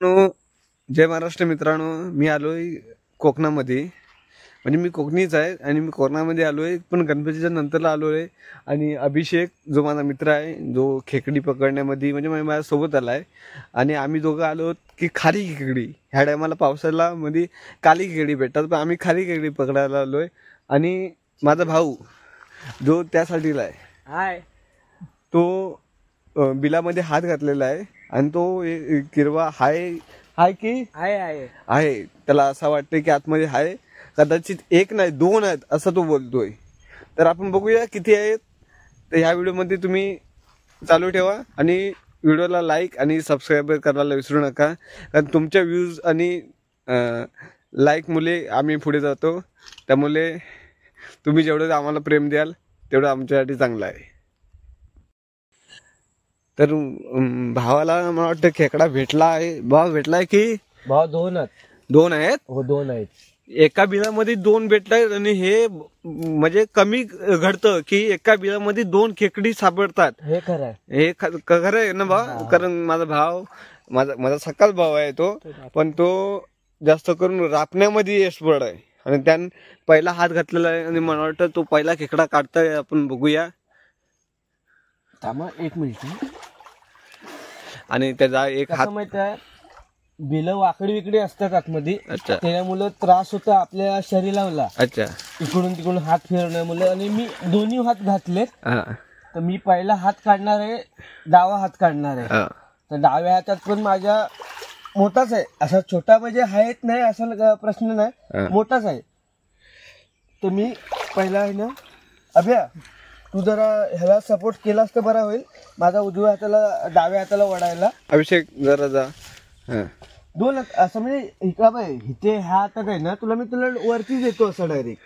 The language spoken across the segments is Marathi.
जय महाराष्ट्र मित्रांनो, मी आलोय कोकणामध्ये. म्हणजे मी कोकणीच आहे आणि मी कोकणामध्ये आलोय, पण गणपतीच्या नंतरला आलोय. आणि अभिषेक जो माझा मित्र आहे, जो खेकडी पकडण्यामध्ये म्हणजे माझ्यासोबत आलाय. आणि आम्ही दोघं आलो की खारी खेकडी ह्या टायमाला पावसाला मध्ये काली खेकडी भेटतात, पण आम्ही खारी खेकडी पकडायला आलोय. आणि माझा भाऊ जो त्यासाठीला आहे, हाय, तो बिलामध्ये हात घातलेला आहे. आणि तो किरवा हाय की आहे. त्याला असं वाटतंय की आतमध्ये आहे, कदाचित एक नाही दोन आहेत असं तो बोलतोय. तर आपण बघूया किती आहेत. तर ह्या व्हिडिओमध्ये तुम्ही चालू ठेवा आणि व्हिडिओला लाईक आणि सबस्क्राईब करायला विसरू नका, कारण तुमच्या व्ह्यूज आणि लाईक मुले आम्ही पुढे जातो. त्यामुळे तुम्ही जेवढं आम्हाला प्रेम द्याल तेवढं आमच्यासाठी चांगलं आहे. तर भावाला मला वाटतं खेकडा भेटला आहे. भाव भेटलाय की भाव दोन आहेत. हो, 2 आहेत. एका बिलामध्ये 2 भेटलाय. आणि हे म्हणजे कमी घडतं की एका बिलामध्ये 2 खेकडी सापडतात. हे खरं आहे, हे खरं आहे ना भाव? कारण माझा भाव माझा सकाळ भाव आहे तो, पण तो जास्त करून रापण्यामध्ये एक्सपर्ट आहे. आणि त्यानं पहिला हात घातलेला आहे आणि मला वाटतं तो पहिला खेकडा काढताय. आपण बघूया. थांबा 1 मिनिट. आणि त्याचा एक हात माहित आहे, बिलं वाकडी विकडी असतात आतमध्ये. अच्छा. त्यामुळे त्रास होता आपल्या शरीराला. अच्छा. इकडून तिकडून हात फिरवण्यामुळे. आणि मी दोन्ही हात घातलेत. तर मी पहिला हात काढणार आहे, डावा हात काढणार आहे. तर डाव्या हातात पण माझ्या मोठाच आहे, असा छोटा म्हणजे आहेत नाही असा प्रश्न नाही, मोठाच आहे. तर मी पहिला आहे ना, अभ्या तू जरा ह्याला सपोर्ट केलास तर बरा होईल. माझा उजव्या हाताला डाव्या हाताला वडायला. अभिषेक जरा जा. 2 असं म्हणजे इकडा बाय इथे ह्या हातात आहे ना, तुला वरतीच येतो असं डायरेक्ट.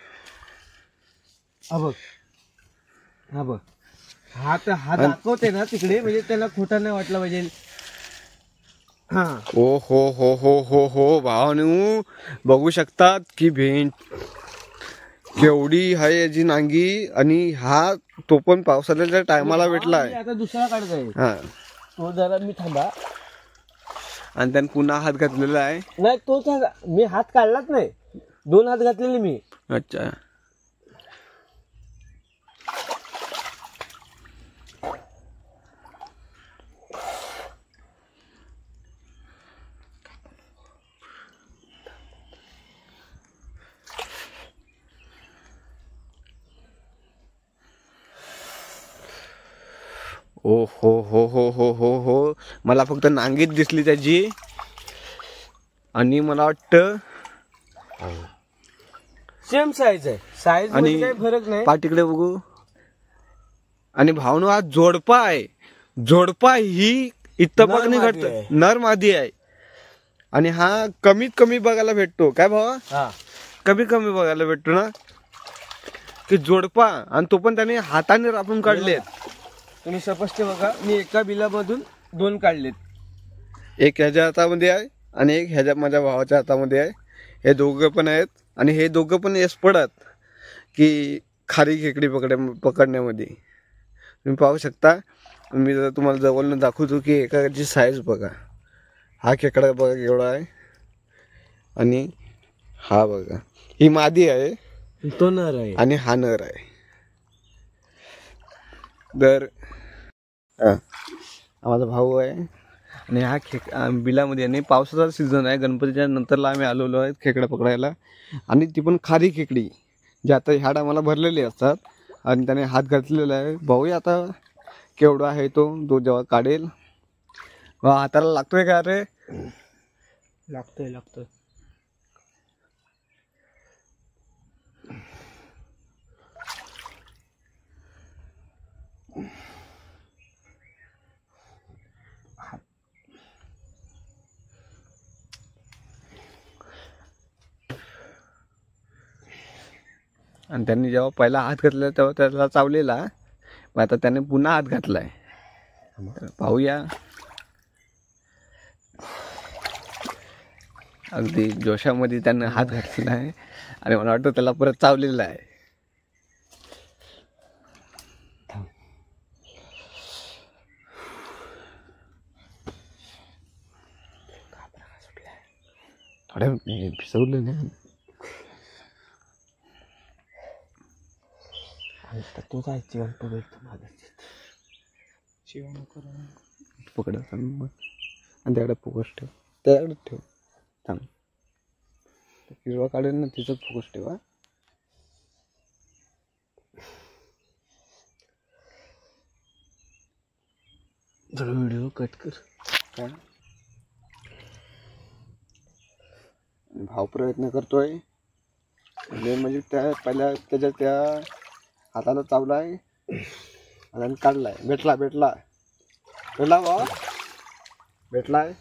हा बघ हात दाखवते ना तिकडे, म्हणजे त्याला खोटा नाही वाटला पाहिजे. हा, ओ हो हो हो हो हो भावानू बघू शकतात की भेंड केवढी आहे याची नांगी. आणि हा तो पण पावसाळ्याच्या टायमाला भेटला आहे. आता दुसरा काढत आहे. हा, तो जरा मी थांबा. आणि त्याने पुन्हा हात घातलेला आहे. नाही, तोच मी हात काढलाच नाही, 2 हात घातलेले मी. अच्छा. ओ हो हो हो हो हो हो मला फक्त नांगीत दिसली त्याची. आणि मला वाटतं सेम साईज आहे, साईज मध्ये काही फरक नाही. पाठीकडे बघू. आणि भावनो हा जोडपा आहे. जोडपा ही इतपक नाही घडत, नर मादी आहे. आणि हा कमीत कमी बघायला भेटतो. काय भावा? कमी कमी बघायला भेटतो ना की जोडपा. आणि तो पण त्याने हाताने रापून काढलेत. तुम्ही स्पष्ट बघा, मी एका बिलामधून 2 काढलेत. एक ह्याच्या हातामध्ये आहे आणि एक ह्याच्या माझ्या भावाच्या हातामध्ये आहे. हे दोघं पण आहेत. आणि हे दोघं पण एक्सपर्ट आहेत की खारी खेकडी पकडण्यामध्ये. तुम्ही पाहू शकता. मी जर तुम्हाला जवळनं दाखवतो की एकाची साईज बघा. हा खेकडा बघा केवढा आहे. आणि हा बघा, ही मादी आहे, तो नर आहे आणि हा नर आहे. तर माझा भाऊ आहे. आणि हा बिलामध्ये नाही, पावसाचा सीझन आहे, गणपतीच्या नंतरला आम्ही आलेलो आहे खेकडा पकडायला. आणि ती पण खारी खेकडी जी आता ह्या टायमाला भरलेली असतात. आणि त्याने हात घातलेला आहे. भाऊया आता केवढा आहे तो जेव्हा काढेल. हाताला लागतोय का रे? लागतोय. आणि त्यांनी जेव्हा पहिला हात घातला तेव्हा त्याला चावलेला. मग आता त्याने पुन्हा हात घातलाय. पाहूया. अगदी जोशामध्ये त्याने हात घातलेला आहे. आणि मला वाटतं त्याला परत चावलेला आहे. अरे भिजवलं नाही तो जायची पकड आणि त्याकडे फोकस ठेव त्याकडे ठेव थांब किरवा काढेल ना तिचं फोकस ठेवा जरा व्हिडिओ कट कर काय भाव प्रयत्न करतोय म्हणजे त्या पहिल्या त्याच्या त्या हाताला चावलाय आणि काढलाय भेटला भेटला भेटला बा भेटलाय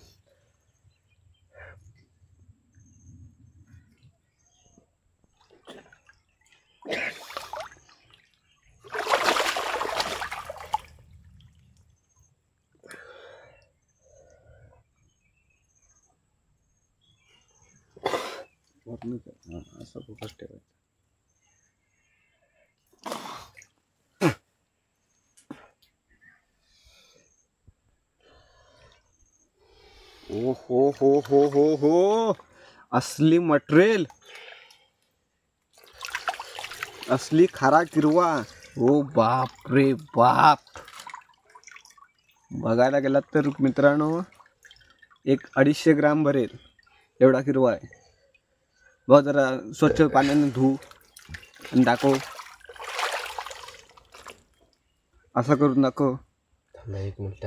असं फोकस ठेवायचं ओ हो हो हो हो हो असली मटेरियल असली खारा किरवा ओ बाप रे बाप बघायला गेला तर मित्रांनो 100-250 ग्राम भरेल एवढा किरवा आहे बघ जरा स्वच्छ पाण्याने धु आणि दाखव असं करून दाखव एक मिनिट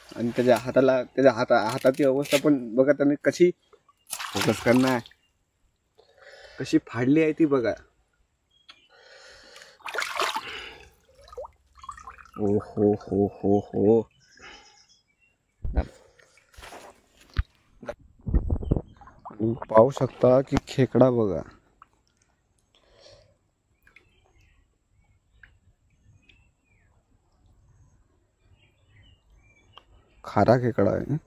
आणि त्याच्या हाताला त्याच्या हाताची अवस्था पण बघा त्याने कशी फोकस करणार कशी फाडली आहे ती बघा ओ हो हो हो हो पाहू शकता की खेकडा बघा खारा खेकडा आहे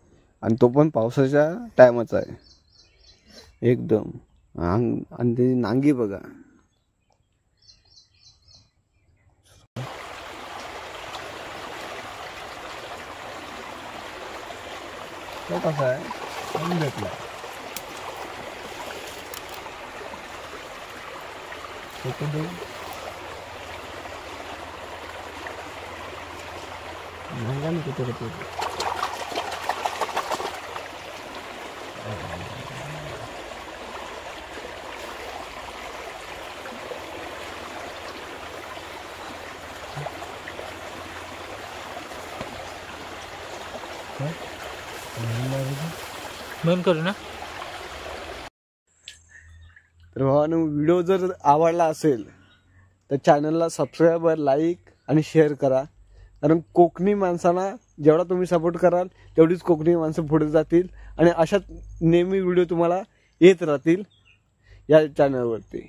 आणि तो पण पावसाच्या टायमाचा आहे एकदम आणि त्याची नांगी बघा तो कसा आहे भेटला बंद करू ना तर भावानो व्हिडिओ जर आवडला असेल तर चॅनलला सबस्क्राईब लाईक आणि शेअर करा कारण कोकणी माणसांना जेवढा तुम्ही सपोर्ट कराल तेवढीच कोकणी माणसं पुढे जातील आणि अशाच नेहमी व्हिडिओ तुम्हाला येत राहतील या चॅनलवरती